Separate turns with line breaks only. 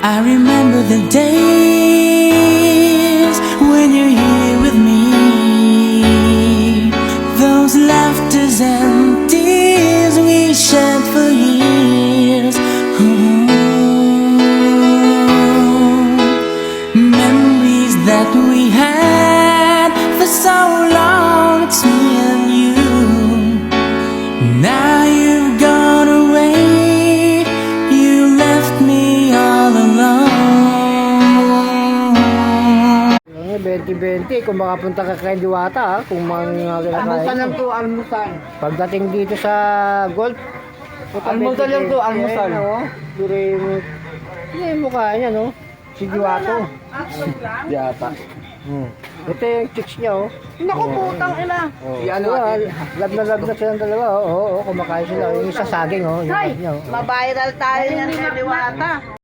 I remember the days when you're here with me, those laughters and tears we shared for years. Memories that we had for so long, it's me and you. Now you've gone away, you left me all alone.
20-20, kung makapunta ka kay Diwata, kung mga
Almusal lang to, almusal.
pagdating dito sa golf,
Almusal lang to, almusal.
Hindi yung mukha niya, no? Si Diwato.
Yata.
Ito yung chicks niya, oh.
Naku, putang ina.
Yan, lab na silang dalawa, oh. Oo, kumakain sila. Yung isa saging, oh. Yung niya, oh.
Mabiral tayo yan kay Diwata.